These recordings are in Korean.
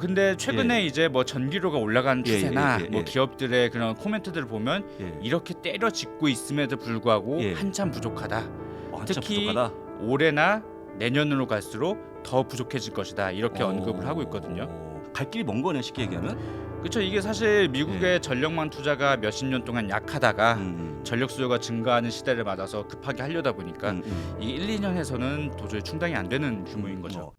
근데 최근에 이제 뭐 전기료가 올라가는 예, 추세나 예, 예, 예. 뭐 기업들의 그런 코멘트들을 보면 예. 이렇게 때려짓고 있음에도 불구하고 예. 한참 부족하다. 한참 특히 부족하다. 올해나 내년으로 갈수록 더 부족해질 것이다. 이렇게 언급을 하고 있거든요. 갈 길이 먼 거네 쉽게 얘기하면. 그렇죠. 이게 사실 미국의 전력망 투자가 몇십 년 동안 약하다가 전력 수요가 증가하는 시대를 맞아서 급하게 하려다 보니까 이 1, 2년에서는 도저히 충당이 안 되는 규모인 거죠.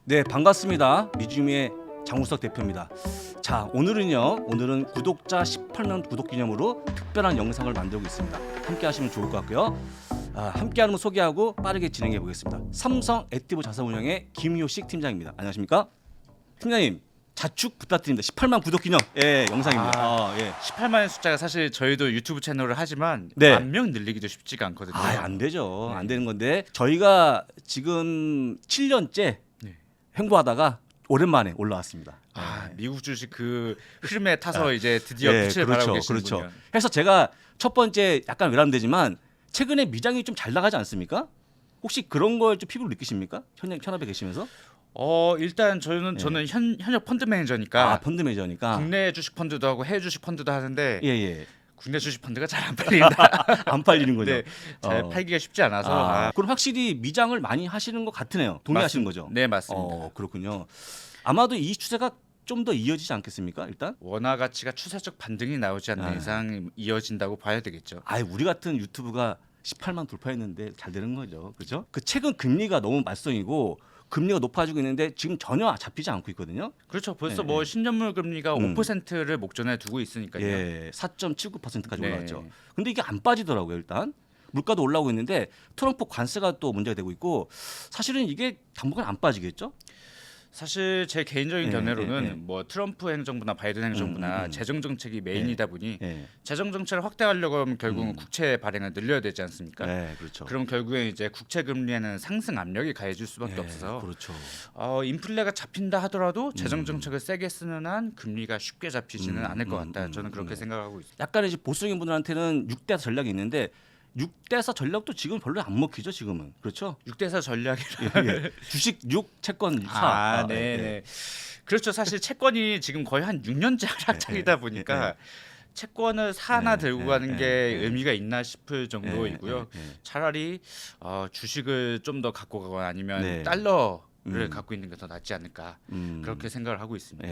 네, 반갑습니다. 리튬의 장우석 대표입니다. 자, 오늘은 구독자 18만 구독 기념으로 특별한 영상을 만들고 있습니다. 함께 하시면 좋을 것 같고요. 함께하는 거 소개하고 빠르게 진행해 보겠습니다. 삼성 액티브 자산운용의 김효식 팀장입니다. 안녕하십니까? 팀장님, 자축 부탁드립니다. 18만 구독 기념 영상입니다. 18만의 숫자가 사실 저희도 유튜브 채널을 하지만 네. 10,000명 늘리기도 쉽지가 않거든요. 안 되죠. 네. 안 되는 건데 저희가 지금 7년째 네. 횡보하다가 오랜만에 올라왔습니다. 미국 주식 그 흐름에 타서 이제 드디어 빛을 발하고 계시는군요. 그렇죠. 그래서 제가 첫 번째 약간 외람되지만 최근에 미장이 좀 잘 나가지 않습니까? 혹시 그런 걸 좀 피부로 느끼십니까? 현업에 계시면서? 일단 저는 현역 펀드 매니저니까 펀드 매니저니까 국내 주식 펀드도 하고 해외 주식 펀드도 하는데 예. 국내 주식 펀드가 잘 안 팔린다. 안 팔리는 거죠. 네, 잘 팔기가 쉽지 않아서. 그럼 확실히 미장을 많이 하시는 것 같으네요. 동의하시는 거죠? 네, 맞습니다. 그렇군요. 아마도 이 추세가 좀 더 이어지지 않겠습니까? 일단 원화 가치가 추세적 반등이 나오지 않는 이상 이어진다고 봐야 되겠죠. 우리 같은 유튜브가 18만 돌파했는데 잘 되는 거죠, 그렇죠? 그 최근 금리가 너무 말썽이고 금리가 높아지고 있는데 지금 전혀 잡히지 않고 있거든요. 그렇죠. 벌써 네, 뭐 네. 10년물 금리가 5%를 목전에 두고 있으니까요. 4.79%까지 네. 올라왔죠. 근데 이게 안 빠지더라고요, 일단. 물가도 올라오고 있는데 트럼프 관세가 또 문제가 되고 있고 사실은 이게 당분간 안 빠지겠죠? 사실 제 개인적인 네, 견해로는 네. 뭐 트럼프 행정부나 바이든 행정부나 재정 정책이 메인이다 보니 네. 재정 정책을 확대하려고 하면 결국은 국채 발행을 늘려야 되지 않습니까? 네, 그렇죠. 그럼 결국에 이제 국채 금리에는 상승 압력이 가해질 수밖에 없어서 그렇죠. 인플레가 잡힌다 하더라도 재정 정책을 세게 쓰는 한 금리가 쉽게 잡히지는 않을 것 같다. 저는 그렇게 생각하고 있습니다. 약간 이제 보수적인 분들한테는 6대4 전략이 있는데 6대4 전략도 지금 별로 안 먹히죠, 지금은. 그렇죠? 6대4 전략이라 주식 6, 채권 4. 네. 그렇죠. 사실 채권이 지금 거의 한 6년째 하락장이다 보니까 채권을 사나 들고 가는 게 의미가 있나 싶을 정도이고요. 차라리 주식을 좀 더 갖고 가거나 아니면 달러를 갖고 있는 게 더 낫지 않을까 그렇게 생각을 하고 있습니다.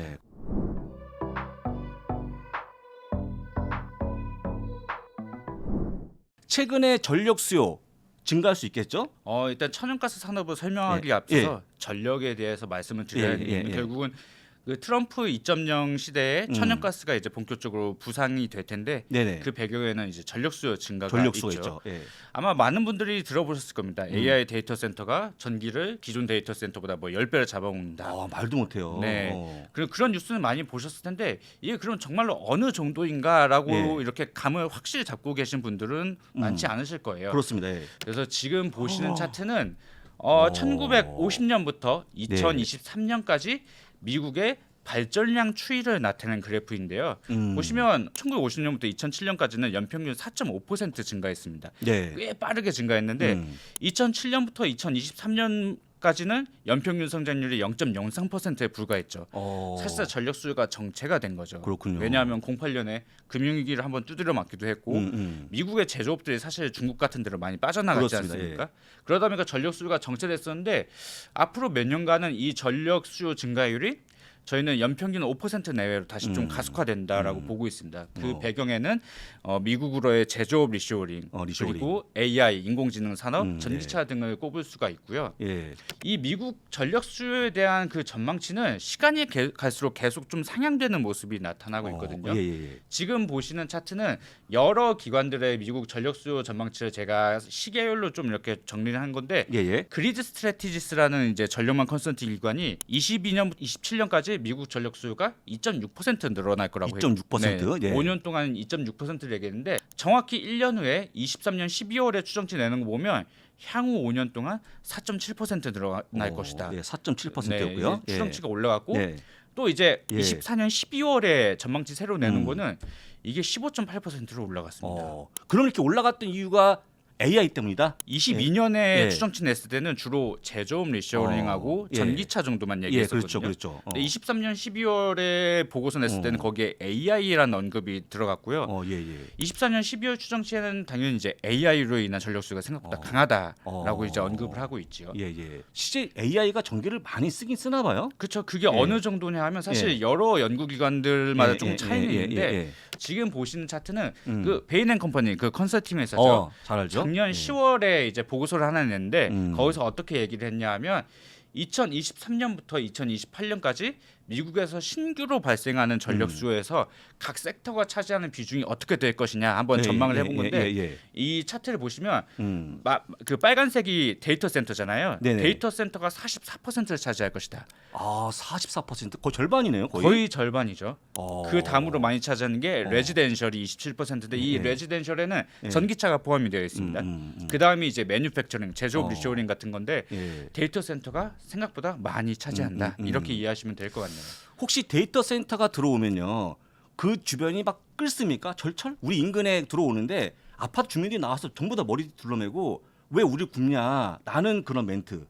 최근에 전력 수요 증가할 수 있겠죠? 일단 천연가스 산업을 설명하기 앞서서 전력에 대해서 말씀을 드려야 되는 결국은 그 트럼프 2.0 시대에 천연가스가 이제 본격적으로 부상이 될 텐데 그 배경에는 이제 전력 수요 증가가 있죠. 아마 많은 분들이 들어보셨을 겁니다. AI 데이터 센터가 전기를 기존 데이터 센터보다 뭐 10배를 잡아먹는다. 말도 못해요. 네. 그리고 그런 뉴스는 많이 보셨을 텐데 이게 그럼 정말로 어느 정도인가라고 이렇게 감을 확실히 잡고 계신 분들은 많지 않으실 거예요. 그렇습니다. 그래서 지금 보시는 차트는 1950년부터 2023년까지 미국의 발전량 추이를 나타내는 그래프인데요. 보시면 1950년부터 2007년까지는 연평균 4.5% 증가했습니다. 꽤 빠르게 증가했는데 2007년부터 2023년까지는 연평균 성장률이 0.03%에 불과했죠. 사실상 전력 수요가 정체가 된 거죠. 그렇군요. 왜냐하면 08년에 금융위기를 한번 두드려 맞기도 했고 미국의 제조업들이 사실 중국 같은 데로 많이 빠져나갔지 않습니까? 그러다 보니까 전력 수요가 정체됐었는데 앞으로 몇 년간은 이 전력 수요 증가율이 저희는 연평균 5% 내외로 다시 좀 가속화된다라고 보고 있습니다. 그 배경에는 미국으로의 제조업 리쇼어링, 그리고 AI, 인공지능 산업, 전기차 등을 꼽을 수가 있고요. 이 미국 전력 수요에 대한 그 전망치는 시간이 갈수록 계속 좀 상향되는 모습이 나타나고 있거든요. 지금 보시는 차트는 여러 기관들의 미국 전력 수요 전망치를 제가 시계열로 좀 이렇게 정리를 한 건데 그리드 스트래티지스라는 이제 전력망 컨설팅 기관이 22년부터 27년까지 미국 전력 수요가 2.6% 늘어날 거라고 해요. 2.6%? 5년 동안 2.6%를 얘기했는데 정확히 1년 후에 23년 12월에 추정치 내는 거 보면 향후 5년 동안 4.7% 늘어날 것이다. 4.7%였고요. 추정치가 올라갔고 또 이제 24년 12월에 전망치 새로 내는 거는 이게 15.8%로 올라갔습니다. 그럼 이렇게 올라갔던 이유가 AI 때문이다. 22년에 예. 추정치 냈을 때는 주로 제조업 리쇼링하고 예. 전기차 정도만 예, 얘기했었거든요. 그렇죠. 근데 23년 12월에 보고서 냈을 때는 거기에 AI라는 언급이 들어갔고요. 24년 12월 추정치에는 당연히 이제 AI로 인한 전력 수요가 생각보다 강하다라고 이제 언급을 하고 있지요. 실제 AI가 전기를 많이 쓰긴 쓰나 봐요. 그렇죠. 그게 어느 정도냐 하면 사실 여러 연구기관들마다 조금 차이는 있는데 지금 보시는 차트는 그 베인앤컴퍼니 그 컨설팅 회사죠. 잘 알죠. 작년 10월에 이제 보고서를 하나 냈는데 거기서 어떻게 얘기를 했냐면 2023년부터 2028년까지 미국에서 신규로 발생하는 전력 수요에서 각 섹터가 차지하는 비중이 어떻게 될 것이냐 한번 전망을 해본 건데 이 차트를 보시면 그 빨간색이 데이터 센터잖아요. 데이터 센터가 44%를 차지할 것이다. 44% 거의 절반이네요. 거의 절반이죠. 그 다음으로 많이 차지하는 게 레지덴셜이 27%인데 이 레지덴셜에는 전기차가 포함이 되어 있습니다. 그 다음이 이제 매뉴팩처링, 제조업 리쇼링 같은 건데 데이터 센터가 생각보다 많이 차지한다. 이렇게 이해하시면 될 것 같네요. 혹시 데이터 센터가 들어오면요, 그 주변이 막 끓습니까? 절철? 우리 인근에 들어오는데 아파트 주민들이 나와서 전부 다 머리 둘러매고 왜 우리 굽냐? 라는 그런 멘트.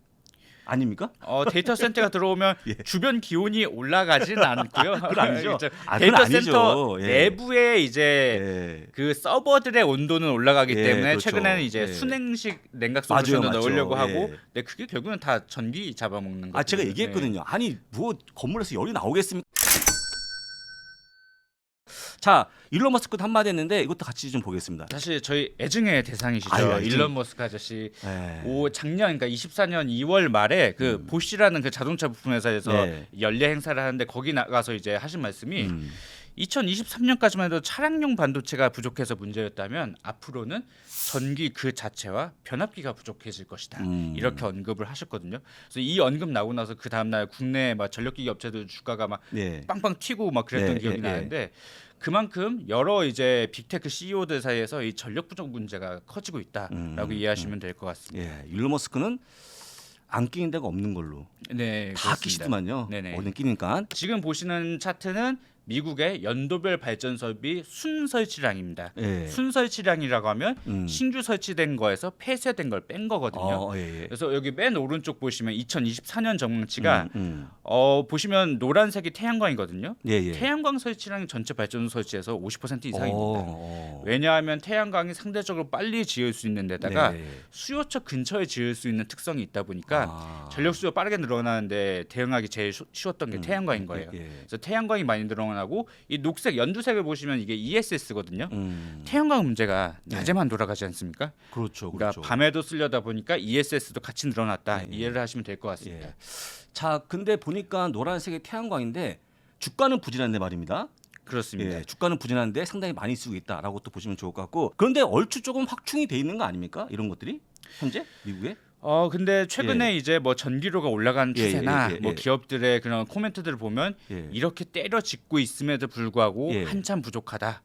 아닙니까? 데이터 센터가 들어오면 주변 기온이 올라가지는 않고요. 그건 아니죠. 데이터 센터 내부에 이제 그 서버들의 온도는 올라가기 때문에 그렇죠. 최근에는 이제 순행식 냉각 솔루션도 넣으려고 하고, 근데 그게 결국은 다 전기 잡아먹는 거죠. 제가 얘기했거든요. 아니 뭐 건물에서 열이 나오겠습니까? 자, 일론 머스크도 한마디 했는데 이것도 같이 좀 보겠습니다. 사실 저희 애증의 대상이시죠. 일론 머스크 아저씨. 작년 그러니까 24년 2월 말에 그 보쉬라는 그 자동차 부품 회사에서 연례 행사를 하는데 거기 나가서 이제 하신 말씀이 2023년까지만 해도 차량용 반도체가 부족해서 문제였다면 앞으로는 전기 그 자체와 변압기가 부족해질 것이다. 이렇게 언급을 하셨거든요. 그래서 이 언급 나오고 나서 그 다음 날 국내 막 전력기기 업체들 주가가 막 빵빵 튀고 막 그랬던 기억이 나는데 그만큼 여러 이제 빅테크 CEO들 사이에서 이 전력 부족 문제가 커지고 있다라고 이해하시면 될 것 같습니다. 일론 머스크는 안 끼는 데가 없는 걸로. 네, 다 끼시더만요. 어딘 끼니까. 지금 보시는 차트는 미국의 연도별 발전 설비 순설치량입니다. 순설치량이라고 하면 신규 설치된 거에서 폐쇄된 걸 뺀 거거든요. 그래서 여기 맨 오른쪽 보시면 2024년 전망치가 보시면 노란색이 태양광이거든요. 태양광 설치량이 전체 발전 설치에서 50% 이상입니다. 왜냐하면 태양광이 상대적으로 빨리 지을 수 있는 데다가 수요처 근처에 지을 수 있는 특성이 있다 보니까 전력 수요 빠르게 늘어나는데 대응하기 제일 쉬웠던 게 태양광인 거예요. 그래서 태양광이 많이 늘어나고 이 녹색 연두색을 보시면 이게 ESS거든요. 태양광 문제가 낮에만 돌아가지 않습니까? 그렇죠. 그러니까 밤에도 쓰려다 보니까 ESS도 같이 늘어났다. 이해를 하시면 될 것 같습니다. 자, 근데 보니까 노란색이 태양광인데 주가는 부진한데 말입니다. 그렇습니다. 주가는 부진한데 상당히 많이 쓰고 있다라고 또 보시면 좋을 것 같고, 그런데 얼추 조금 확충이 돼 있는 거 아닙니까? 이런 것들이 현재 미국에? 근데 최근에 이제 뭐 전기료가 올라가는 추세나 뭐 기업들의 그런 코멘트들을 보면 이렇게 때려짓고 있음에도 불구하고 한참 부족하다.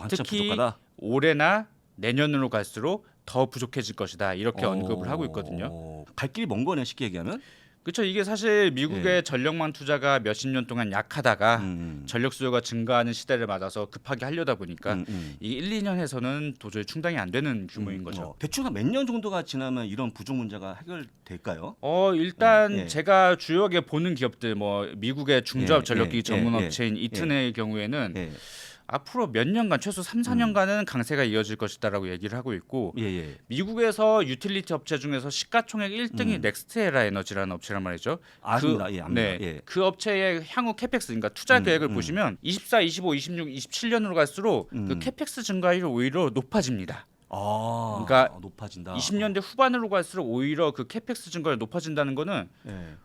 특히 부족하다. 올해나 내년으로 갈수록 더 부족해질 것이다. 이렇게 언급을 하고 있거든요. 갈 길이 먼 거네, 쉽게 얘기하면. 그렇죠. 이게 사실 미국의 전력망 투자가 몇십 년 동안 약하다가 전력 수요가 증가하는 시대를 맞아서 급하게 하려다 보니까 이 1, 2년에서는 도저히 충당이 안 되는 규모인 거죠. 대충 한 몇 년 정도가 지나면 이런 부족 문제가 해결될까요? 일단 제가 주요하게 보는 기업들 뭐 미국의 중저압 전력기기 전문 업체인 이튼의 경우에는 앞으로 몇 년간 최소 3, 4년간은 강세가 이어질 것이다라고 얘기를 하고 있고 미국에서 유틸리티 업체 중에서 시가총액 1등이 넥스트에라 에너지라는 업체란 말이죠. 압니다. 그 업체의 향후 캐펙스 그러니까 투자 계획을 보시면 24, 25, 26, 27년으로 갈수록 그 캐펙스 증가율이 오히려 높아집니다. 그러니까 높아진다. 20년대 후반으로 갈수록 오히려 그 캐펙스 증가율이 높아진다는 거는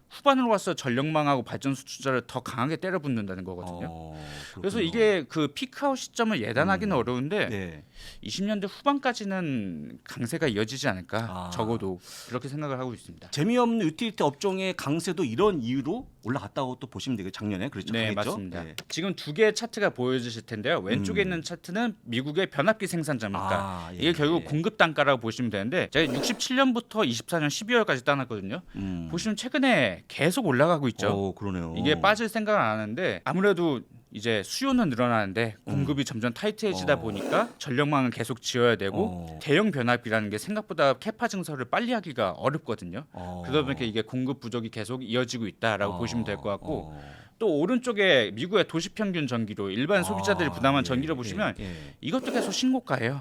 후반으로 가서 전력망하고 발전소 투자를 더 강하게 때려붓는다는 거거든요. 그래서 이게 그 피크아웃 시점을 예단하기는 어려운데 20년대 후반까지는 강세가 이어지지 않을까 적어도 그렇게 생각을 하고 있습니다. 재미없는 유틸리티 업종의 강세도 이런 이유로 올라갔다고 또 보시면 되겠죠. 작년에 그렇죠. 네, 맞습니다. 지금 두 개의 차트가 보여주실 텐데요. 왼쪽에 있는 차트는 미국의 변압기 생산자입니다. 이게 결국 공급 단가라고 보시면 되는데 제가 67년부터 24년 12월까지 따놨거든요. 보시면 최근에 계속 올라가고 있죠. 그러네요. 이게 빠질 생각은 안 하는데 아무래도 이제 수요는 늘어나는데 공급이 점점 타이트해지다 보니까 전력망을 계속 지어야 되고 대형 변압이라는 게 생각보다 캐파 증설을 빨리 하기가 어렵거든요. 그러다 보니까 이게 공급 부족이 계속 이어지고 있다라고 보시면 될 것 같고 또 오른쪽에 미국의 도시평균 전기료 일반 소비자들이 부담한 전기료 보시면 이것도 계속 신고가예요.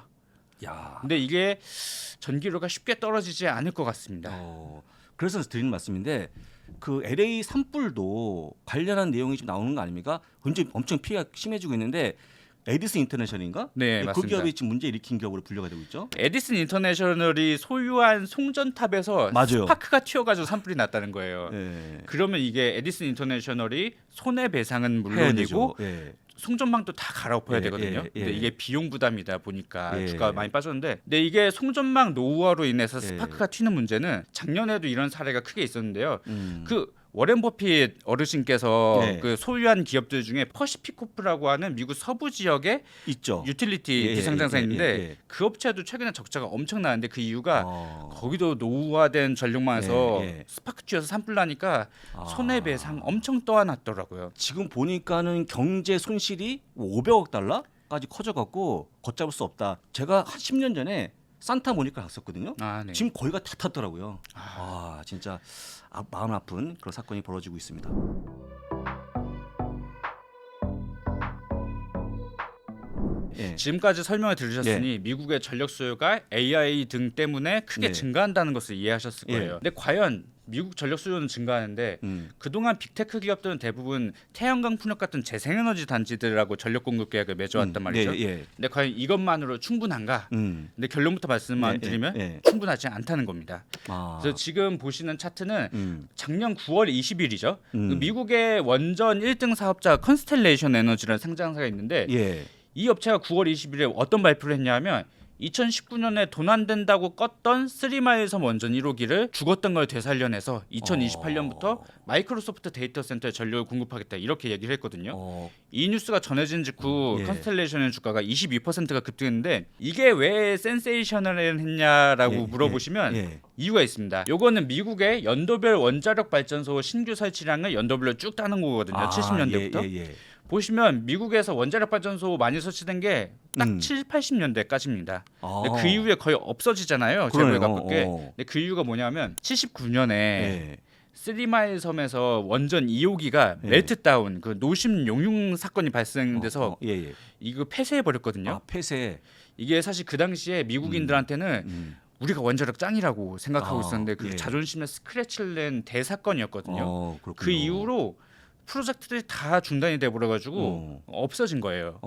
야. 근데 이게 전기료가 쉽게 떨어지지 않을 것 같습니다. 그래서 드리는 말씀인데 그 LA 산불도 관련한 내용이 좀 나오는 거 아닙니까? 굉장히 엄청 피해가 심해지고 있는데 에디슨 인터내셔널인가? 네, 그 맞습니다. 기업이 지금 문제 일으킨 기업으로 분류가 되고 있죠. 에디슨 인터내셔널이 소유한 송전탑에서 맞아요. 스파크가 튀어가지고 산불이 났다는 거예요. 예. 그러면 이게 에디슨 인터내셔널이 손해배상은 해야 물론이고 되죠. 예. 송전망도 다 갈아엎어야 되거든요. 근데 이게 비용 부담이다 보니까 주가가 많이 빠졌는데, 근데 이게 송전망 노후화로 인해서 스파크가 튀는 문제는 작년에도 이런 사례가 크게 있었는데요. 그 워렌 버핏 어르신께서 그 소유한 기업들 중에 퍼시픽코프라고 하는 미국 서부 지역에 있죠. 유틸리티 비상장사 있는데 그 업체도 최근에 적자가 엄청 나는데 그 이유가 거기도 노후화된 전력망에서 스파크 튀어서 산불 나니까 손해배상 엄청 떠안았더라고요. 지금 보니까는 경제 손실이 500억 달러까지 커져갖고 걷잡을 수 없다. 제가 한 10년 전에 산타모니카 갔었거든요. 네. 지금 거기가 다 탔더라고요. 진짜 마음 아픈 그런 사건이 벌어지고 있습니다. 지금까지 설명을 들으셨으니 미국의 전력 수요가 AI 등 때문에 크게 증가한다는 것을 이해하셨을 거예요. 근데 과연 미국 전력 수요는 증가하는데 그동안 빅테크 기업들은 대부분 태양광 풍력 같은 재생에너지 단지들하고 전력 공급 계약을 맺어왔단 말이죠. 근데 과연 이것만으로 충분한가? 근데 결론부터 말씀만 드리면 충분하지 않다는 겁니다. 그래서 지금 보시는 차트는 작년 9월 20일이죠. 미국의 원전 1등 사업자 컨스텔레이션 에너지라는 상장사가 있는데 이 업체가 9월 20일에 어떤 발표를 했냐면 2019년에 돈 안 된다고 껐던 3마일 섬 원전 1호기를 죽었던 걸 되살려내서 2028년부터 마이크로소프트 데이터 센터에 전력을 공급하겠다 이렇게 얘기를 했거든요. 이 뉴스가 전해진 직후 컨스텔레이션의 주가가 22%가 급등했는데 이게 왜 센세이셔널했냐라고 물어보시면 이유가 있습니다. 요거는 미국의 연도별 원자력 발전소 신규 설치량을 연도별로 쭉 따는 거거든요. 70년대부터. 보시면 미국에서 원자력 발전소 많이 설치된 게 딱 70, 80년대까지입니다. 근데 그 이후에 거의 없어지잖아요. 재벌 가깝게. 근데 그 이유가 뭐냐면 79년에 3마일 섬에서 원전 2호기가 멜트다운 그 노심 용융 사건이 발생돼서 이거 폐쇄해 버렸거든요. 폐쇄. 이게 사실 그 당시에 미국인들한테는 우리가 원자력 짱이라고 생각하고 있었는데 그 자존심에 스크래치를 낸 대사건이었거든요. 그 이후로 프로젝트들이 다 중단이 돼 버려 가지고 없어진 거예요.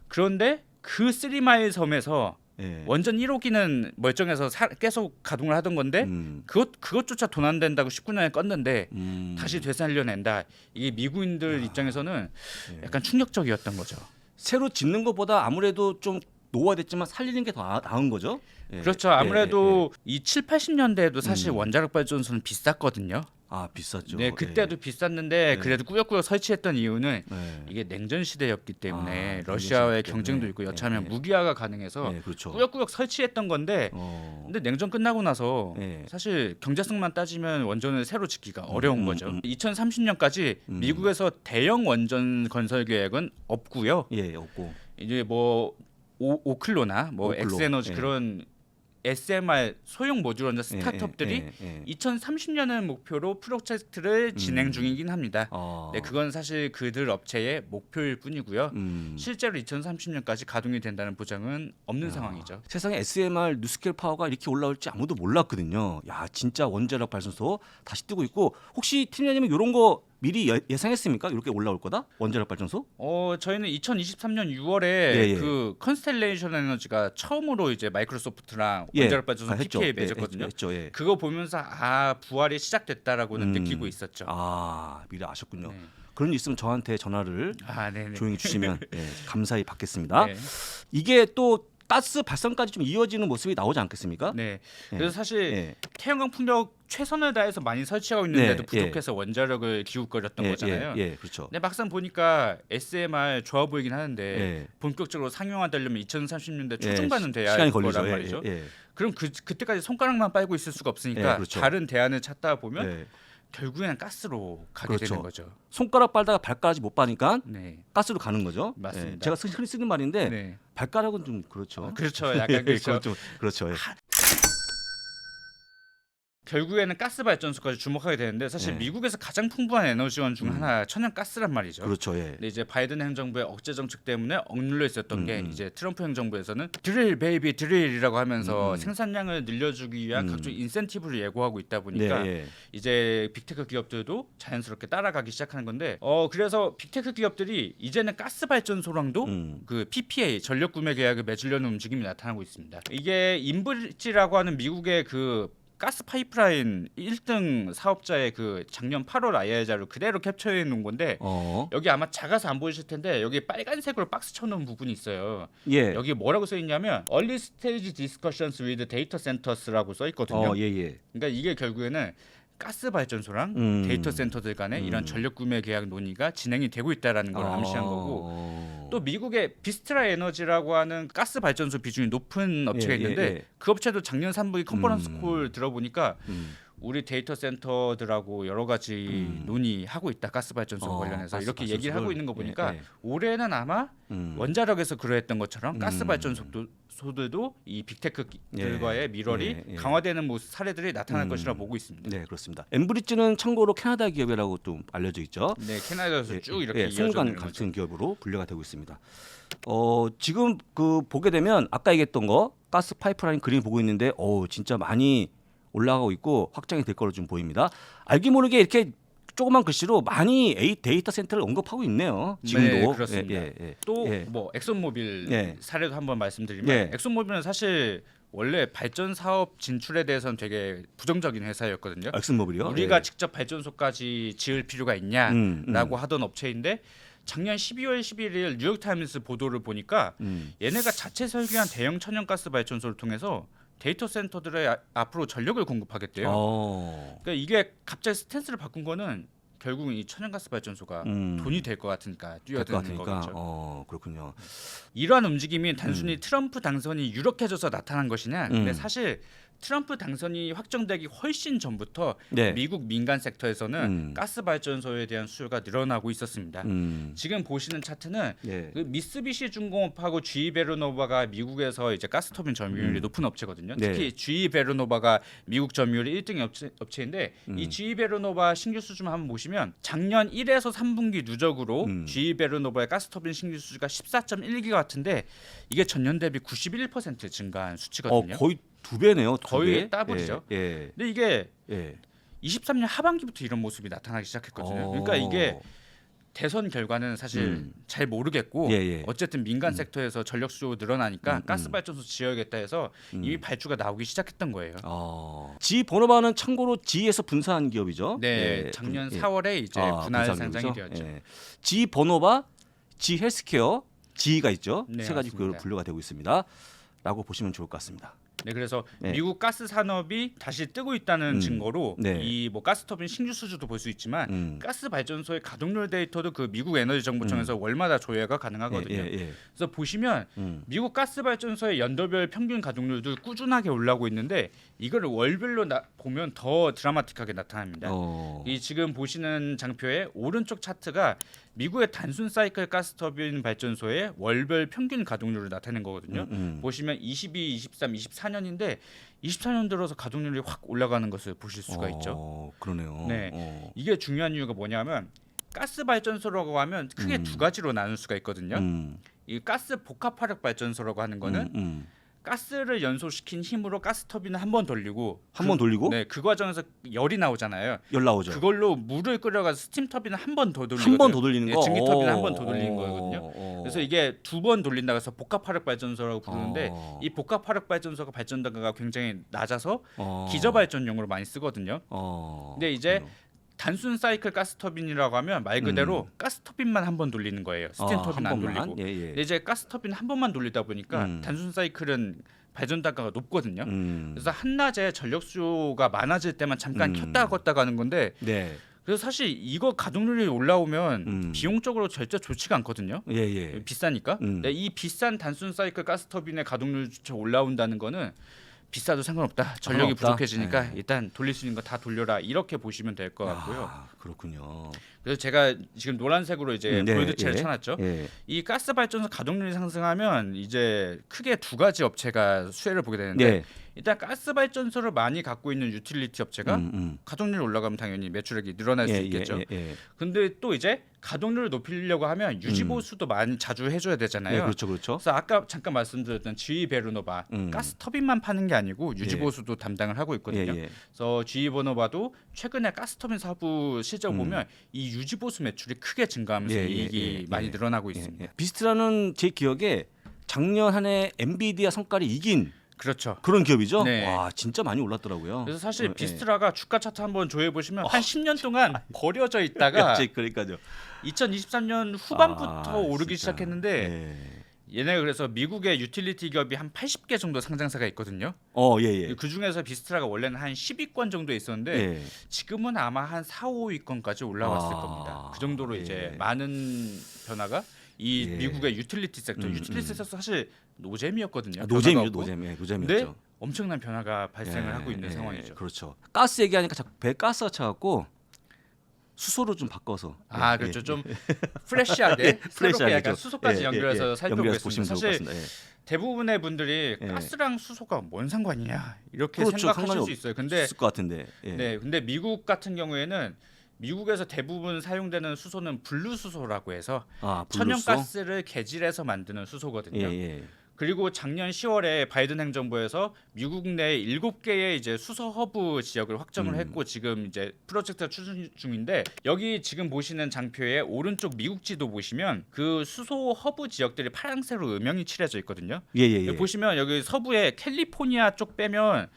그런데 그 3마일 섬에서 원전 1호기는 멀쩡해서 계속 가동을 하던 건데 그것조차 돈 안 된다고 19년에 껐는데 다시 되살려낸다. 이게 미국인들 입장에서는 약간 충격적이었던 거죠. 새로 짓는 것보다 아무래도 좀 노후화됐지만 살리는 게 더 나은 거죠. 그렇죠. 아무래도 이 7, 80년대에도 사실 원자력 발전소는 비쌌거든요. 비쌌죠. 네, 그때도 비쌌는데 그래도 꾸역꾸역 설치했던 이유는 이게 냉전 시대였기 때문에 러시아와의 경쟁도 있고 여차하면 무기화가 가능해서 꾸역꾸역 설치했던 건데 근데 냉전 끝나고 나서 사실 경제성만 따지면 원전을 새로 짓기가 어려운 거죠. 2030년까지 미국에서 대형 원전 건설 계획은 없고요. 없고 이제 뭐 오클로나 뭐 엑스에너지 그런 SMR 소형 모듈 원전 스타트업들이 2030년을 목표로 프로젝트를 진행 중이긴 합니다. 네, 그건 사실 그들 업체의 목표일 뿐이고요. 실제로 2030년까지 가동이 된다는 보장은 없는 상황이죠. 세상에 SMR 뉴스케일 파워가 이렇게 올라올지 아무도 몰랐거든요. 야, 진짜 원자력 발전소 다시 뜨고 있고 혹시 팀장님은 이런 거 미리 예상했습니까? 이렇게 올라올 거다? 원자력 발전소? 저희는 2023년 6월에 그 컨스텔레이션 에너지가 처음으로 이제 마이크로소프트랑 원자력 발전소 PPA 맺었거든요. 그거 보면서 부활이 시작됐다라고는 느끼고 있었죠. 미리 아셨군요. 그런 일 있으면 저한테 전화를 네네. 조용히 주시면 감사히 받겠습니다. 이게 또 가스 발전까지 좀 이어지는 모습이 나오지 않겠습니까? 네. 그래서 사실 태양광 풍력 최선을 다해서 많이 설치하고 있는데도 부족해서 원자력을 기웃거렸던 거잖아요. 그렇죠. 근데 막상 보니까 SMR 좋아 보이긴 하는데 본격적으로 상용화되려면 2030년대 초중반은 돼야 시간이 할 걸리죠. 거란 말이죠. 그럼 그때까지 손가락만 빨고 있을 수가 없으니까 다른 대안을 찾다 보면 결국에는 가스로 가게 그렇죠. 되는 거죠. 손가락 빨다가 발가락이 못 빠니까 네, 가스로 가는 거죠. 맞습니다. 예, 제가 흔히 쓰는 말인데 네. 발가락은 좀 그렇죠. 그렇죠. 약간 그렇죠. 그건 좀 그렇죠. 예. 결국에는 가스 발전소까지 주목하게 되는데 사실 네. 미국에서 가장 풍부한 에너지원 중 하나 천연가스란 말이죠. 그렇죠. 예. 근데 이제 바이든 행정부의 억제 정책 때문에 억눌려 있었던 게 음. 이제 트럼프 행정부에서는 드릴 베이비 드릴이라고 하면서 생산량을 늘려주기 위한 각종 인센티브를 예고하고 있다 보니까 네, 예. 이제 빅테크 기업들도 자연스럽게 따라가기 시작하는 건데 그래서 빅테크 기업들이 이제는 가스 발전소랑도 그 PPA 전력 구매 계약을 맺으려는 움직임이 나타나고 있습니다. 이게 인브리지라고 하는 미국의 그 가스 파이프라인 1등 사업자의 그 작년 8월 IR자를 그대로 캡처해 놓은 건데 여기 아마 작아서 안 보이실 텐데 여기 빨간색으로 박스 쳐놓은 부분이 있어요. 예. 여기 뭐라고 써 있냐면 Early Stage Discussions with Data Centers라고 써 있거든요. 예, 예. 그러니까 이게 결국에는 가스 발전소랑 데이터 센터들 간의 이런 전력 구매 계약 논의가 진행이 되고 있다라는 걸 암시한 거고 또 미국의 비스트라 에너지라고 하는 가스 발전소 비중이 높은 업체가 예, 있는데 예. 그 업체도 작년 3분기 컨퍼런스 콜 들어보니까 우리 데이터 센터들하고 여러 가지 논의하고 있다. 가스 발전소 관련해서 가스 이렇게 얘기를 하고 있는 거 보니까 예, 예. 올해는 아마 원자력에서 그러했던 것처럼 가스 발전소들도 이 빅테크들과의 밀월이 강화되는 모습 사례들이 나타날 것이라 보고 있습니다. 네, 그렇습니다. 엠브리지는 참고로 캐나다 기업이라고 또 알려져 있죠. 네, 캐나다에서 쭉 이렇게 이어져 송관 있는 거죠. 같은 기업으로 분류가 되고 있습니다. 지금 그 보게 되면 아까 얘기했던 거 가스 파이프라인 그림 보고 있는데 진짜 많이 올라가고 있고 확장이 될 거로 좀 보입니다. 알게 모르게 이렇게 조그만 글씨로 많이 데이터 센터를 언급하고 있네요. 지금도. 네, 그렇습니다. 예. 또 예. 뭐 엑손모빌 예. 사례도 한번 말씀드리면 예. 엑손모빌은 사실 원래 발전 사업 진출에 대해서는 되게 부정적인 회사였거든요. 엑슨모빌이요? 우리가 예. 직접 발전소까지 지을 필요가 있냐라고 하던 업체인데 작년 12월 11일 뉴욕타임스 보도를 보니까 얘네가 자체 설계한 대형 천연가스 발전소를 통해서 데이터 센터들에 앞으로 전력을 공급하겠대요. 그러니까 이게 갑자기 스탠스를 바꾼 거는 결국은 이 천연가스 발전소가 돈이 될 것 같으니까 뛰어드는 거겠죠. 그렇군요. 이러한 움직임이 단순히 트럼프 당선이 유력해져서 나타난 것이냐? 근데 사실 트럼프 당선이 확정되기 훨씬 전부터 네. 미국 민간 섹터에서는 가스 발전소에 대한 수요가 늘어나고 있었습니다. 지금 보시는 차트는 네. 그 미쓰비시 중공업하고 GE 베르노바가 미국에서 이제 가스터빈 점유율이 높은 업체거든요. 네. 특히 GE 베르노바가 미국 점유율이 1등 업체인데 이 GE 베르노바 신규 수주만 한번 보시면 작년 1에서 3분기 누적으로 GE 베르노바의 가스터빈 신규 수주가 14.1기가와트인데 이게 전년 대비 91% 증가한 수치거든요. 거의 2배네요. 거의 따블이죠. 예. 근데 이게 예. 23년 하반기부터 이런 모습이 나타나기 시작했거든요. 그러니까 이게 대선 결과는 사실 잘 모르겠고 어쨌든 민간 섹터에서 전력 수요 늘어나니까 가스 발전소 지어야겠다 해서 이미 발주가 나오기 시작했던 거예요. 지 번호바는 참고로 지에서 분사한 기업이죠. 네, 작년 4월에 이제 분할 상장이 되었죠. 지 번호바, 지 헬스케어, 지가 있죠. 네, 세 가지 맞습니다. 분류가 되고 있습니다.라고 보시면 좋을 것 같습니다. 네, 그래서 네. 미국 가스 산업이 다시 뜨고 있다는 증거로 네. 이 뭐 가스터빈 신규 수주도 볼 수 있지만 가스 발전소의 가동률 데이터도 그 미국 에너지 정보청에서 월마다 조회가 가능하거든요. 그래서 보시면 미국 가스 발전소의 연도별 평균 가동률도 꾸준하게 올라오고 있는데 이거를 월별로 보면 더 드라마틱하게 나타납니다. 이 지금 보시는 장표의 오른쪽 차트가 미국의 단순 사이클 가스터빈 발전소의 월별 평균 가동률을 나타낸 거거든요. 보시면 22, 23, 24년인데 24년 들어서 가동률이 확 올라가는 것을 보실 수가 있죠. 그러네요. 네, 이게 중요한 이유가 뭐냐면 가스 발전소라고 하면 크게 두 가지로 나눌 수가 있거든요. 이 가스 복합 화력 발전소라고 하는 거는 가스를 연소시킨 힘으로 가스터빈을 한 번 돌리고 네, 그 과정에서 열이 나오잖아요. 열 나오죠. 그걸로 물을 끓여가서 스팀 터빈을 한 번 더 돌리고 한 번 더 돌리는 거. 증기 터빈을 한 번 더 돌리는 거거든요. 그래서 이게 두 번 돌린다고 해서 복합 화력 발전소라고 부르는데 이 복합 화력 발전소가 발전 단가가 굉장히 낮아서 기저 발전용으로 많이 쓰거든요. 근데 이제 단순 사이클 가스터빈이라고 하면 말 그대로 가스터빈만 한 번 돌리는 거예요. 스팀 터빈 안 돌리고. 근데 이제 가스터빈 한 번만 돌리다 보니까 단순 사이클은 발전 단가가 높거든요. 그래서 한낮에 전력 수요가 많아질 때만 잠깐 켰다가 껐다가 하는 건데 그래서 사실 이거 가동률이 올라오면 비용적으로 절대 좋지가 않거든요. 비싸니까. 근데 이 비싼 단순 사이클 가스터빈의 가동률조차 올라온다는 거는 비싸도 상관없다. 전력이 상관없다? 부족해지니까 네. 일단 돌릴 수 있는 거 다 돌려라. 이렇게 보시면 될 것 같고요. 아, 그렇군요. 그래서 제가 지금 노란색으로 이제 볼드체를 예. 쳐놨죠. 예. 이 가스 발전소 가동률이 상승하면 이제 크게 두 가지 업체가 수혜를 보게 되는데 예. 일단 가스 발전소를 많이 갖고 있는 유틸리티 업체가 가동률이 올라가면 당연히 매출액이 늘어날 수 있겠죠. 근데 또 이제 가동률을 높이려고 하면 유지보수도 많이 자주 해줘야 되잖아요. 예, 그렇죠, 그렇죠. 그래서 아까 잠깐 말씀드렸던 GE 베르노바 가스 터빈만 파는 게 아니고 유지보수도 담당을 하고 있거든요. 그래서 GE 베르노바도 최근에 가스 터빈 사부 실적을 보면 이 유지보수 매출이 크게 증가하면서 이익이 많이 늘어나고 있습니다. 비스트라는 제 기억에 작년 한 해 엔비디아 성과를 이긴 그렇죠. 그런 기업이죠. 네. 와, 진짜 많이 올랐더라고요. 그래서 사실 비스트라가 주가 차트 한번 조회해 보시면 한 10년 동안 버려져 있다가 그러니까요. 2023년 후반부터 오르기 진짜. 시작했는데 얘네가 그래서 미국의 유틸리티 기업이 한 80개 정도 상장사가 있거든요. 그 중에서 비스트라가 원래는 한 10위권 정도에 있었는데 지금은 아마 한 4, 5위권까지 올라왔을 겁니다. 그 정도로 이제 많은 변화가 이 미국의 유틸리티 섹터, 유틸리티 섹터 사실 노잼이었거든요. 노잼이죠. 근데 엄청난 변화가 발생을 하고 있는 상황이죠. 그렇죠. 가스 얘기하니까 자꾸 배 가스가 차갖고 수소로 좀 바꿔서. 그렇죠. 좀 프레시하게 새롭게 약간 수소까지 연결해서 살펴보겠습니다. 사실 대부분의 분들이 가스랑 수소가 뭔 상관이냐 이렇게 생각하실 수 있어요. 근데 있을 것 같은데. 근데 미국 같은 경우에는 미국에서 대부분 사용되는 수소는 블루 수소라고 해서 천연가스를 개질해서 만드는 수소거든요. 그리고 작년 10월에 바이든 행정부에서 미국 내 7개의 이제 수소 허브 지역을 확정을 했고 지금 이제 프로젝트가 추진 중인데 여기 지금 보시는 장표의 오른쪽 미국 지도 보시면 그 수소 허브 지역들이 파란색으로 음영이 칠해져 있거든요. 여기 보시면 여기 서부에 캘리포니아 쪽 빼면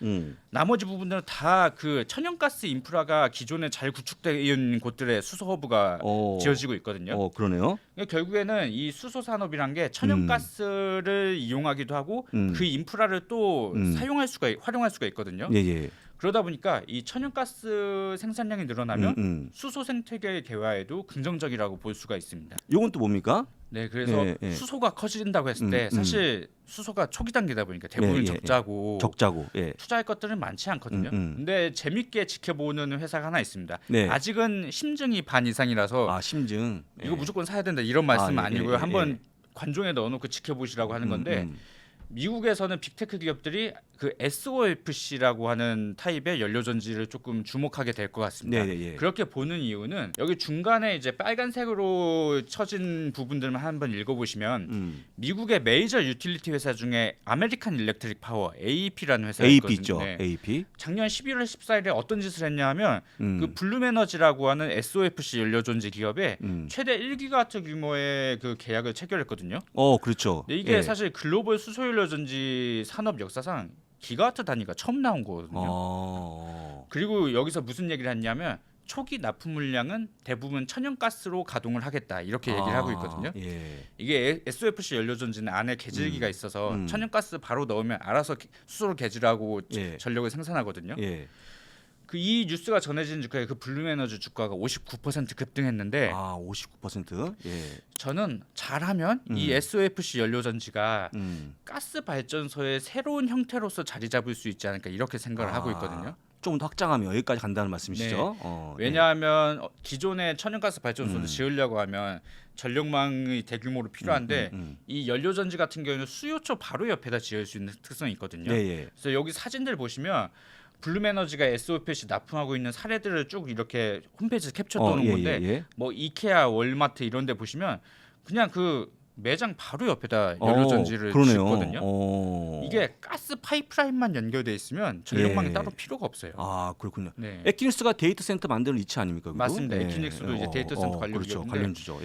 나머지 부분들은 다 그 천연가스 인프라가 기존에 잘 구축되어 있는 곳들의 수소 허브가 지어지고 있거든요. 그러네요. 결국에는 이 수소 산업이란 게 천연가스를 이용하기도 하고 그 인프라를 또 활용할 수가 있거든요. 그러다 보니까 이 천연가스 생산량이 늘어나면 수소 생태계 개화에도 긍정적이라고 볼 수가 있습니다. 이건 또 뭡니까? 네, 그래서 수소가 커진다고 했을 때 사실 수소가 초기 단계다 보니까 대부분 적자고 투자할 것들은 많지 않거든요. 근데 재밌게 지켜보는 회사가 하나 있습니다. 아직은 심증이 반 이상이라서 심증 이거 무조건 사야 된다 이런 말씀은 아니고요. 한번 관종에 넣어놓고 지켜보시라고 하는 건데 미국에서는 빅테크 기업들이 그 SOFC라고 하는 타입의 연료전지를 조금 주목하게 될 것 같습니다. 그렇게 보는 이유는 여기 중간에 이제 빨간색으로 쳐진 부분들만 한번 읽어보시면 미국의 메이저 유틸리티 회사 중에 아메리칸 일렉트릭 파워 (AEP)라는 회사가 있거든요. AEP. 작년 11월 14일에 어떤 짓을 했냐면 그 블룸에너지라고 하는 SOFC 연료전지 기업에 최대 1기가와트 규모의 그 계약을 체결했거든요. 그렇죠. 근데 이게 사실 글로벌 수소 연료전지 산업 역사상 기가와트 단위가 처음 나온 거거든요. 그리고 여기서 무슨 얘기를 했냐면 초기 납품 물량은 대부분 천연가스로 가동을 하겠다 이렇게 얘기를 하고 있거든요. 이게 SOFC 연료전지는 안에 개질기가 있어서 천연가스 바로 넣으면 알아서 수소를 개질하고 전력을 생산하거든요. 이 뉴스가 전해진 주가에 그 블룸에너지 주가가 59% 급등했는데 59%? 저는 잘하면 이 SOFC 연료전지가 가스 발전소의 새로운 형태로서 자리 잡을 수 있지 않을까 이렇게 생각을 하고 있거든요. 조금 더 확장하면 여기까지 간다는 말씀이시죠? 왜냐하면 기존의 천연가스 발전소를 지으려고 하면 전력망이 대규모로 필요한데 이 연료전지 같은 경우는 수요처 바로 옆에다 지을 수 있는 특성이 있거든요. 그래서 여기 사진들 보시면 블룸에너지가 SOFC 납품하고 있는 사례들을 쭉 이렇게 홈페이지에 캡처 떠놓은 건데 뭐 이케아, 월마트 이런 데 보시면 그냥 그 매장 바로 옆에다 연료전지를 짓거든요. 이게 가스 파이프라인만 연결돼 있으면 전력망이 따로 필요가 없어요. 그렇군요. 에퀴닉스가 데이터 센터 만드는 이치 아닙니까? 그거? 맞습니다. 에퀴닉스도 이제 데이터 센터 관련 기업인데 관련주죠.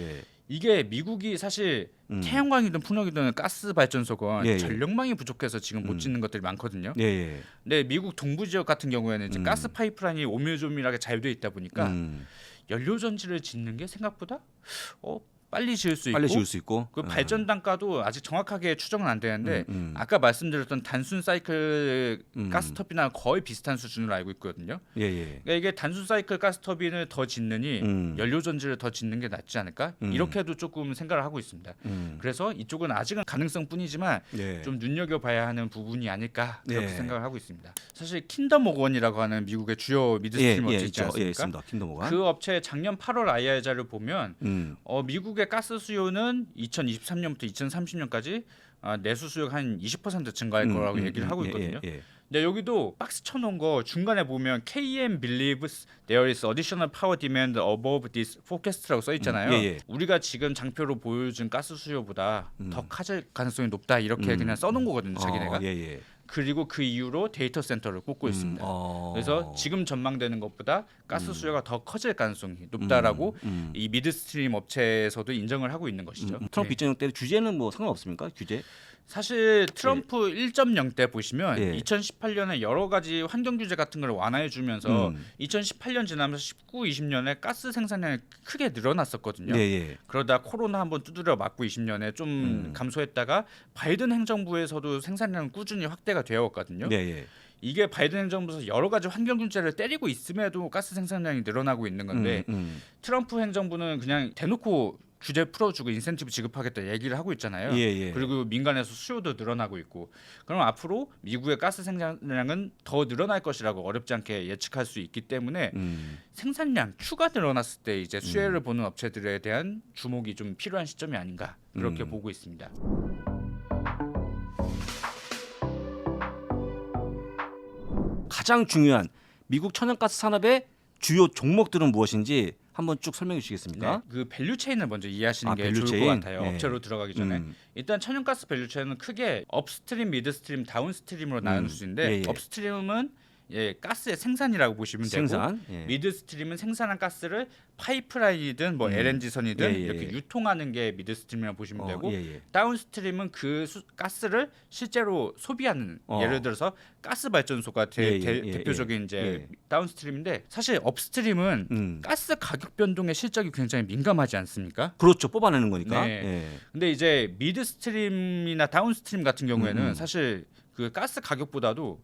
이게 미국이 사실 태양광이든 풍력이든 가스 발전소건 전력망이 부족해서 지금 못 짓는 것들이 많거든요. 근데 미국 동부 지역 같은 경우에는 이제 가스 파이프라인이 오밀조밀하게 잘 돼 있다 보니까 연료전지를 짓는 게 생각보다 빨리 지을 수 있고 빨리 지을 수 있고 그 발전 단가도 아직 정확하게 추정은 안 되는데 아까 말씀드렸던 단순 사이클 가스터빈이랑 거의 비슷한 수준으로 알고 있거든요. 그러니까 이게 단순 사이클 가스터빈을 더 짓느니 연료 전지를 더 짓는 게 낫지 않을까? 이렇게도 조금 생각을 하고 있습니다. 그래서 이쪽은 아직은 가능성뿐이지만 좀 눈여겨봐야 하는 부분이 아닐까 그렇게 생각을 하고 있습니다. 사실 킨덤 오건이라고 하는 미국의 주요 미드스트림 업체 있지 않습니까? 있습니다. 킨덤 오건. 그 업체의 작년 8월 IR자를 보면 미국의 가스 수요는 2023년부터 2030년까지 내수 수요가 한 20% 증가할 거라고 얘기를 하고 있거든요. 근데 여기도 박스 쳐놓은 거 중간에 보면 KM believes there is additional power demand above this forecast라고 써 있잖아요. 우리가 지금 장표로 보여준 가스 수요보다 더 커질 가능성이 높다 이렇게 그냥 써놓은 거거든요. 자기네가. 그리고 그 이후로 데이터 센터를 꼽고 있습니다. 그래서 지금 전망되는 것보다 가스 수요가 더 커질 가능성이 높다라고 이 미드스트림 업체에서도 인정을 하고 있는 것이죠. 트럼프 입장 때 규제는 뭐 상관없습니까? 규제? 사실 트럼프 1.0 때 보시면 2018년에 여러 가지 환경 규제 같은 걸 완화해 주면서 2018년 지나면서 19, 20년에 가스 생산량이 크게 늘어났었거든요. 그러다 코로나 한번 두드려 맞고 20년에 좀 감소했다가 바이든 행정부에서도 생산량은 꾸준히 확대가 되었거든요. 이게 바이든 행정부에서 여러 가지 환경 규제를 때리고 있음에도 가스 생산량이 늘어나고 있는 건데 트럼프 행정부는 그냥 대놓고 규제 풀어주고 인센티브 지급하겠다 얘기를 하고 있잖아요. 그리고 민간에서 수요도 늘어나고 있고 그럼 앞으로 미국의 가스 생산량은 더 늘어날 것이라고 어렵지 않게 예측할 수 있기 때문에 생산량 추가 늘어났을 때 이제 수혜를 보는 업체들에 대한 주목이 좀 필요한 시점이 아닌가 그렇게 보고 있습니다. 가장 중요한 미국 천연가스 산업의 주요 종목들은 무엇인지 한번 쭉 설명해 주시겠습니까? 그 밸류 체인을 먼저 이해하시는 게 좋을 것 같아요. 업체로 들어가기 전에 일단 천연가스 밸류 체인은 크게 업스트림, 미드스트림, 다운스트림으로 나눌 수 있는데 업스트림은 가스의 생산이라고 보시면 되고 미드스트림은 생산한 가스를 파이프라인이든 뭐 LNG선이든 이렇게 유통하는 게 미드스트림이라고 보시면 되고 다운스트림은 그 가스를 실제로 소비하는 예를 들어서 가스 발전소가 대표적인 이제 다운스트림인데 사실 업스트림은 가스 가격 변동에 실적이 굉장히 민감하지 않습니까? 그렇죠. 뽑아내는 거니까. 근데 이제 미드스트림이나 다운스트림 같은 경우에는 사실 그 가스 가격보다도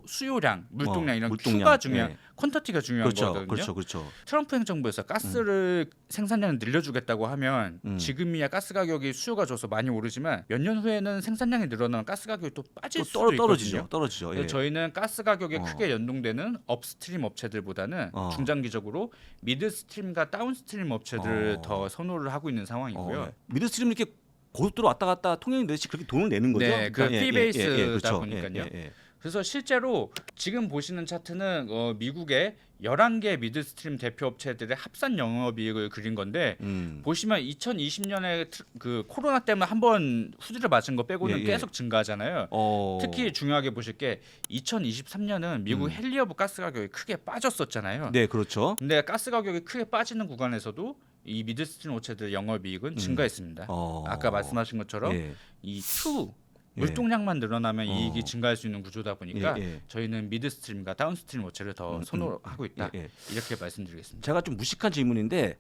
수요량, 물동량 이런 Q가 중요한 퀀터티가 중요한 거거든요. 그렇죠. 트럼프 행정부에서 가스를 생산량을 늘려주겠다고 하면 지금이야 가스 가격이 수요가 줘서 많이 오르지만 몇 년 후에는 생산량이 늘어나면 가스 가격이 또 빠질 수도 있거든요. 떨어지죠. 저희는 가스 가격에 크게 연동되는 업스트림 업체들보다는 중장기적으로 미드스트림과 다운스트림 업체들을 더 선호를 하고 있는 상황이고요. 미드스트림 이렇게 고속도로 왔다 갔다 통행 내듯이 그렇게 돈을 내는 거죠? 그 피베이스다 보니까요. 그래서 실제로 지금 보시는 차트는 미국의 11개 미드스트림 대표 업체들의 합산 영업이익을 그린 건데 보시면 2020년에 그 코로나 때문에 한번 후드를 맞은 거 빼고는 계속 증가하잖아요. 특히 중요하게 보실 게 2023년은 미국 헨리허브 가스 가격이 크게 빠졌었잖아요. 네, 그렇죠. 근데 가스 가격이 크게 빠지는 구간에서도 이 미드스트림 업체들의 영업이익은 증가했습니다. 아까 말씀하신 것처럼 이 물동량만 늘어나면 이익이 증가할 수 있는 구조다 보니까 저희는 미드스트림과 다운스트림 업체를 더 선호하고 있다. 이렇게 말씀드리겠습니다. 제가 좀 무식한 질문인데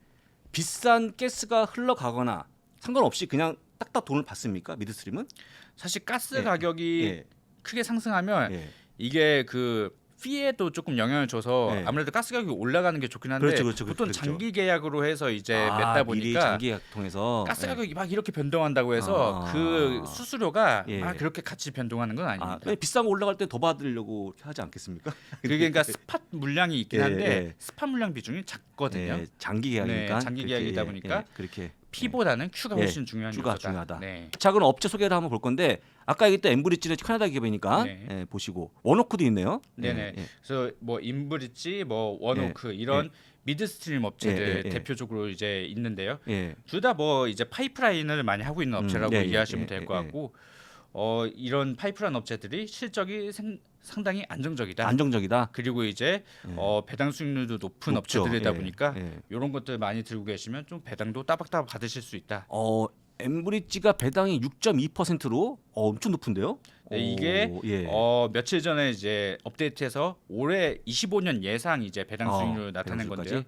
비싼 가스가 흘러가거나 상관없이 그냥 딱딱 돈을 받습니까? 미드스트림은? 사실 가스 가격이 크게 상승하면 이게 그 피에도 조금 영향을 줘서 아무래도 가스 가격이 올라가는 게 좋긴 한데 보통 장기 계약으로 해서 이제 맺다 보니까 장기 계약 통해서 가스 가격이 막 이렇게 변동한다고 해서 그 수수료가 막 그렇게 같이 변동하는 건 아닙니다. 비싼 거 올라갈 때 더 받으려고 하지 않겠습니까? 그러니까 스팟 물량이 있긴 한데 스팟 물량 비중이 작거든요. 장기 계약이니까. 장기 계약이다 보니까 그렇게 P보다는 Q가 훨씬 중요한 Q가 요소다. 중요하다. 자, 그럼 업체 소개를 한번 볼 건데 아까 얘기했던 엠브리지는 캐나다 기업이니까 보시고 원워크도 있네요. 그래서 뭐 인브리지, 뭐 원워크 이런 미드스트림 업체들 대표적으로 이제 있는데요. 둘 다 뭐 이제 파이프라인을 많이 하고 있는 업체라고 이해하시면 될 것 같고 이런 파이프라인 업체들이 실적이 상당히 안정적이다. 그리고 이제 배당 수익률도 높은 업체들이다 보니까 이런 것들 많이 들고 계시면 좀 배당도 따박따박 받으실 수 있다. 엠브리지가 배당이 6.2%로 엄청 높은데요? 이게 며칠 전에 이제 업데이트해서 올해 25년 예상 이제 배당 수익률 나타낸 건데요.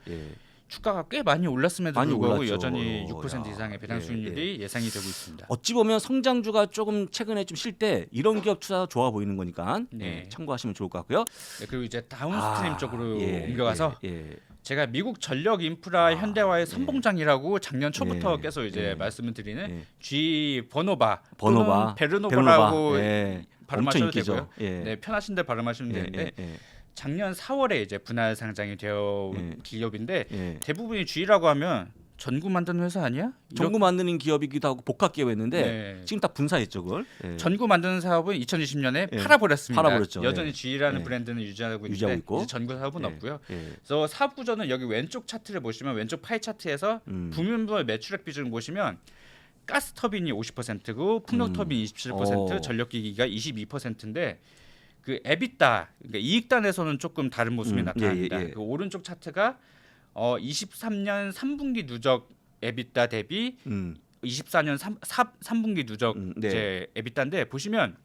주가가 꽤 많이 올랐음에도 많이 불구하고 올랐죠. 여전히 6% 야. 이상의 배당 수익률이 예상이 되고 있습니다. 어찌 보면 성장주가 조금 최근에 좀 쉴 때 이런 기업 투자 좋아 보이는 거니까 네. 참고하시면 좋을 것 같고요. 네, 그리고 이제 다운스트림 쪽으로 예, 옮겨가서 예. 제가 미국 전력 인프라 현대화의 선봉장이라고 작년 초부터 예, 계속 이제 예. 말씀을 드리는 예. G 버노바 버노바, 베르노바라고 예. 발음하셔도 엄청 인기죠. 되고요. 예. 네, 편하신 대 발음하시면 예, 되는데 예, 예. 작년 4월에 이제 분할 상장이 되어 예. 기업인데 예. 대부분이 G라고 하면 전구 만드는 회사 아니야? 전구 만드는 기업이기도 하고 복합 기업이었는데 네. 지금 다 분사했죠, 그걸. 예. 전구 만드는 사업은 2020년에 예. 팔아버렸습니다. 팔아버렸죠. 여전히 예. G라는 예. 브랜드는 유지하고 유지하고 있는데 있고. 이제 전구 사업은 예. 없고요. 예. 그래서 사업 구조는 여기 왼쪽 차트를 보시면 왼쪽 파이 차트에서 부문별 매출액 비중을 보시면 가스 터빈이 50%고 풍력 터빈 27%, 전력기기가 22%인데 그 에비타 그러니까 이익단에서는 조금 다른 모습이 나타납니다. 예, 예. 그 오른쪽 차트가 23년 3분기 누적 에비타 대비 24년 3분기 누적 네. 이제 에비타인데 보시면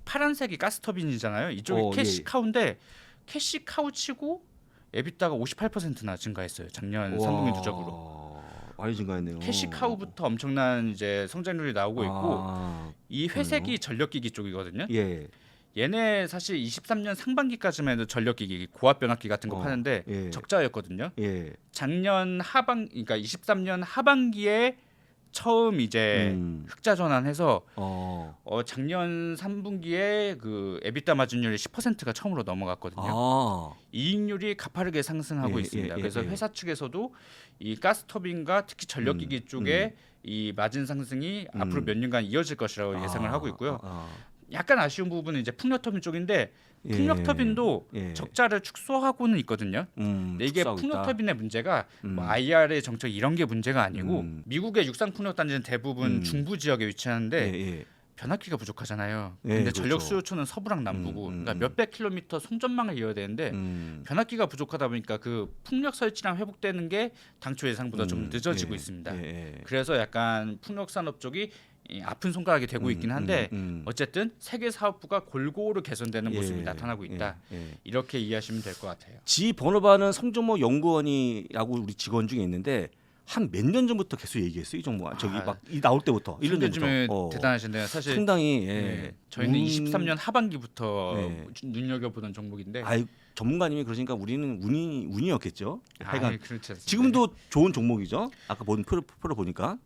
파란색이 가스터빈이잖아요. 이쪽이 예. 캐시카우인데 캐시카우치고 에비타가 58%나 증가했어요. 작년 3분기 누적으로. 많이 증가했네요. 캐시카우부터 엄청난 이제 성장률이 나오고 있고 아, 이 회색이 전력기기 쪽이거든요. 예. 얘네 사실 23년 상반기까지만 해도 전력기기 고압 변압기 같은 거 파는데 예. 적자였거든요. 예. 작년 하반 그러니까 23년 하반기에 처음 이제 흑자 전환해서 작년 3분기에 그 에비타 마진율이 10%가 처음으로 넘어갔거든요. 이익률이 가파르게 상승하고 예, 있습니다. 예, 그래서 예. 회사 측에서도 이 가스터빈과 특히 전력기기 쪽에 이 마진 상승이 앞으로 몇 년간 이어질 것이라고 예상을 하고 있고요. 약간 아쉬운 부분은 이제 풍력터빈 쪽인데 풍력터빈도 예. 적자를 축소하고는 있거든요. 근데 이게 축소하고 있다. 풍력터빈의 문제가 뭐 IRA 정책 이런 게 문제가 아니고 미국의 육상 풍력단지는 대부분 중부 지역에 위치하는데 예. 변압기가 부족하잖아요. 예, 근데 그렇죠. 전력 수요처는 서부랑 남부고 그러니까 몇백 킬로미터 송전망을 이어야 되는데 변압기가 부족하다 보니까 그 풍력 설치량 회복되는 게 당초 예상보다 좀 늦어지고 있습니다. 그래서 약간 풍력 산업 쪽이 이 아픈 손가락이 되고 있긴 한데 어쨌든 세계 사업부가 골고루 개선되는 모습이 나타나고 있다. 이렇게 이해하시면 될 것 같아요. 지 버너바는 성종모 연구원이라고 우리 직원 중에 있는데 한 몇 년 전부터 계속 얘기했어요. 이 종목. 저기 막 이 나올 때부터 1년 요즘에 전부터. 대단하신데요. 사실 상당히 저희는 23년 하반기부터 눈여겨보던 종목인데 아이 전문가님이 그러시니까 우리는 운이었겠죠. 하여간 그렇지 않습니다. 지금도 좋은 종목이죠. 아까 본 표로 보니까.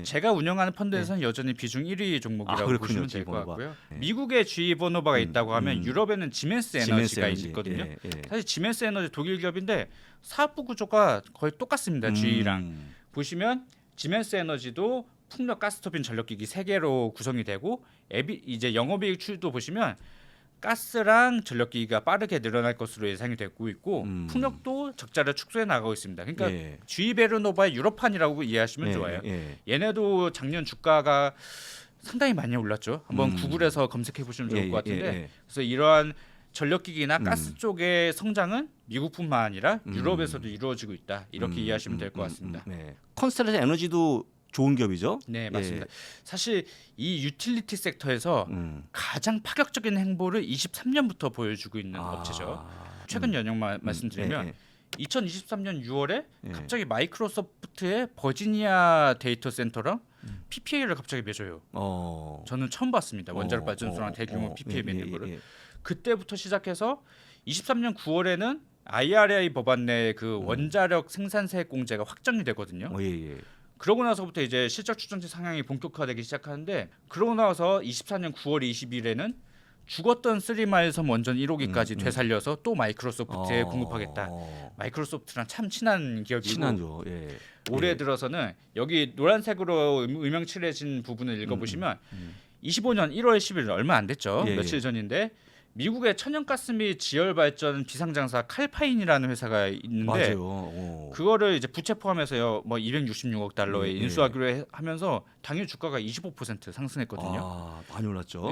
제가 운영하는 펀드에서는 여전히 비중 1위 종목이라고 그렇군요, 보시면 될 것 G버너바. 같고요. 미국에 G버노바가 있다고 하면 유럽에는 지멘스 에너지가 있거든요. 사실 지멘스 에너지 독일 기업인데 사업부 구조가 거의 똑같습니다. G랑 보시면 지멘스 에너지도 풍력 가스터빈 전력기기 3개로 구성이 되고 이제 영업이익 추이도 보시면 가스랑 전력기기가 빠르게 늘어날 것으로 예상이 되고 있고 풍력도 적자를 축소해 나가고 있습니다. 그러니까 G 베르노바의 유럽판이라고 이해하시면 좋아요. 얘네도 작년 주가가 상당히 많이 올랐죠. 한번 구글에서 검색해 보시면 좋을 것 같은데 그래서 이러한 전력기기나 가스 쪽의 성장은 미국뿐만 아니라 유럽에서도 이루어지고 있다. 이렇게 이해하시면 될 것 같습니다. 컨스텔레이션 에너지도 좋은 기업이죠. 네, 맞습니다. 사실 이 유틸리티 섹터에서 가장 파격적인 행보를 23년부터 보여주고 있는 업체죠. 최근 연영만 말씀드리면 2023년 6월에 갑자기 마이크로소프트의 버지니아 데이터 센터랑 PPA를 갑자기 맺어요. 저는 처음 봤습니다. 원자력 발전소랑 대규모 PPA 맺는 거를. 그때부터 시작해서 23년 9월에는 IRA 법안 내 그 원자력 생산세액 공제가 확정이 되거든요. 그러고 나서부터 이제 실적 추정치 상향이 본격화되기 시작하는데 그러고 나서 24년 9월 20일에는 죽었던 3마일 섬 원전 1호기까지 되살려서 또 마이크로소프트에 공급하겠다. 마이크로소프트랑 참 친한 기업이고 친하죠. 올해 들어서는 여기 노란색으로 음영칠해진 부분을 읽어보시면 25년 1월 10일 얼마 안 됐죠. 며칠 전인데 미국의 천연가스 및 지열발전 비상장사 칼파인이라는 회사가 있는데 그거를 이제 부채 포함해서 뭐 266억 달러에 인수하기로 하면서 당일 주가가 25% 상승했거든요. 많이 올랐죠.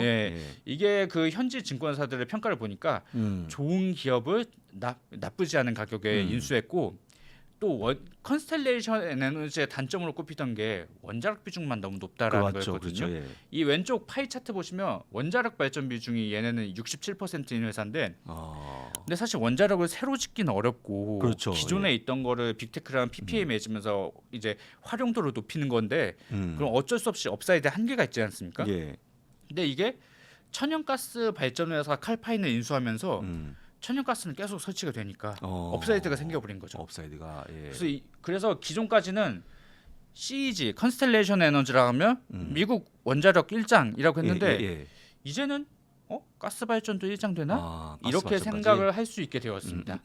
이게 그 현지 증권사들의 평가를 보니까 좋은 기업을 나쁘지 않은 가격에 인수했고 또 컨스텔레이션 에너지의 단점으로 꼽히던 게 원자력 비중만 너무 높다라는 거였거든요. 이 왼쪽 파이 차트 보시면 원자력 발전 비중이 얘네는 67%인 회사인데 근데 사실 원자력을 새로 짓기는 어렵고 그렇죠. 기존에 예. 있던 거를 빅테크랑 PPA 맺으면서 이제 활용도를 높이는 건데 그럼 어쩔 수 없이 업사이드 한계가 있지 않습니까? 예. 근데 이게 천연가스 발전회사 칼파인을 인수하면서 천연가스는 계속 설치가 되니까 업사이드가 생겨버린 거죠. 업사이드가 예. 그래서 기존까지는 CEG 컨스텔레이션 에너지라 하면 미국 원자력 1장이라고 했는데 예. 이제는 가스 발전도 1장 되나? 가스 이렇게 발전까지? 생각을 할 수 있게 되었습니다.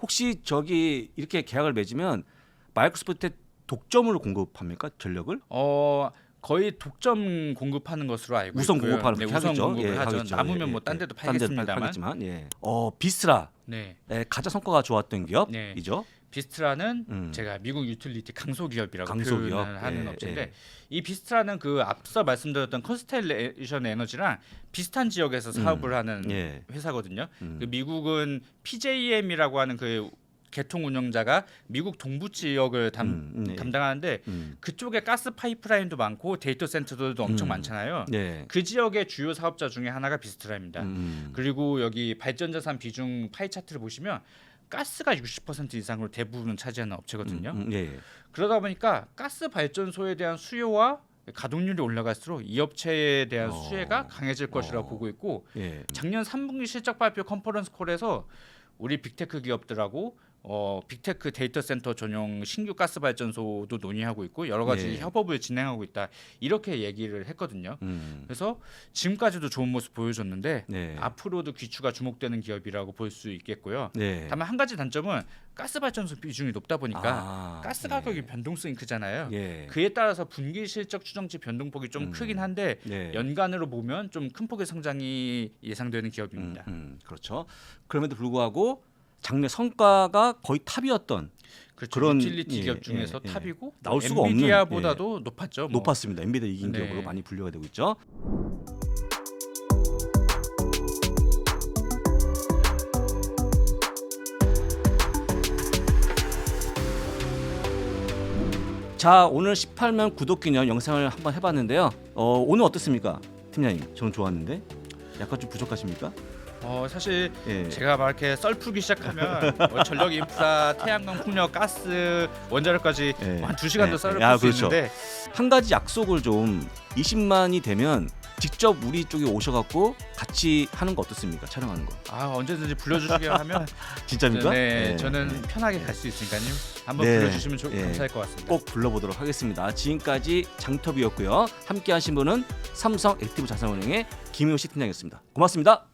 혹시 저기 이렇게 계약을 맺으면 마이크로소프트에 독점으로 공급합니까? 전력을? 거의 독점 공급하는 것으로 알고 우선 있고요. 공급하는 네, 그렇게 우선 하겠죠. 공급을 예, 하죠. 하겠죠. 남으면 뭐 딴 데도 팔겠습니다만. 팔겠지만, 예. 비스트라. 네. 가장 성과가 좋았던 네. 기업이죠. 비스트라는 제가 미국 유틸리티 강소기업이라고 강소기업. 표현을 하는 예, 업체인데 예. 이 비스트라는 그 앞서 말씀드렸던 컨스텔레이션 에너지랑 비슷한 지역에서 사업을 하는 예. 회사거든요. 그 미국은 PJM이라고 하는 그 개통 운영자가 미국 동부 지역을 담당하는데 그쪽에 가스 파이프라인도 많고 데이터 센터들도 엄청 많잖아요. 네. 그 지역의 주요 사업자 중에 하나가 비스트라입니다. 그리고 여기 발전자산 비중 파이 차트를 보시면 가스가 60% 이상으로 대부분 차지하는 업체거든요. 예. 그러다 보니까 가스 발전소에 대한 수요와 가동률이 올라갈수록 이 업체에 대한 수혜가 강해질 것이라고 보고 있고 예. 작년 3분기 실적 발표 컨퍼런스 콜에서 우리 빅테크 기업들하고 빅테크 데이터 센터 전용 신규 가스 발전소도 논의하고 있고 여러 가지 네. 협업을 진행하고 있다 이렇게 얘기를 했거든요. 그래서 지금까지도 좋은 모습 보여줬는데 네. 앞으로도 귀추가 주목되는 기업이라고 볼 수 있겠고요. 네. 다만 한 가지 단점은 가스 발전소 비중이 높다 보니까 가스 가격이 네. 변동성이 크잖아요. 예. 그에 따라서 분기 실적 추정치 변동폭이 좀 크긴 한데 네. 연간으로 보면 좀 큰 폭의 성장이 예상되는 기업입니다. 그렇죠. 그럼에도 불구하고 작년 성과가 거의 탑이었던 그렇죠. 그런 유틸리티 기업 중에서 예. 탑이고 나올 수가 없는, 엔비디아보다도 높았죠. 뭐. 높았습니다. 엔비디아 이긴 네. 기업으로 많이 분류가 되고 있죠. 자, 오늘 18면 구독 기념 영상을 한번 해봤는데요. 오늘 어떻습니까, 팀장님? 저는 좋았는데 약간 좀 부족하십니까? 사실 예. 제가 막 이렇게 썰풀기 시작하면 전력 인프라, 태양광, 풍력, 가스, 원자력까지 예. 한 2시간도 예. 썰을 아, 풀 수 그렇죠. 있는데 한 가지 약속을 좀 20만이 되면 직접 우리 쪽에 오셔갖고 같이 하는 거 어떻습니까? 촬영하는 거. 언제든지 불러주시게 하면 진짜입니까? 네, 예. 저는 편하게 갈 수 있으니까요. 한번 네. 불러주시면 예. 감사할 것 같습니다. 꼭 불러보도록 하겠습니다. 지금까지 장터비였고요. 함께하신 분은 삼성 액티브 자산운용의 김효식 팀장이었습니다. 고맙습니다.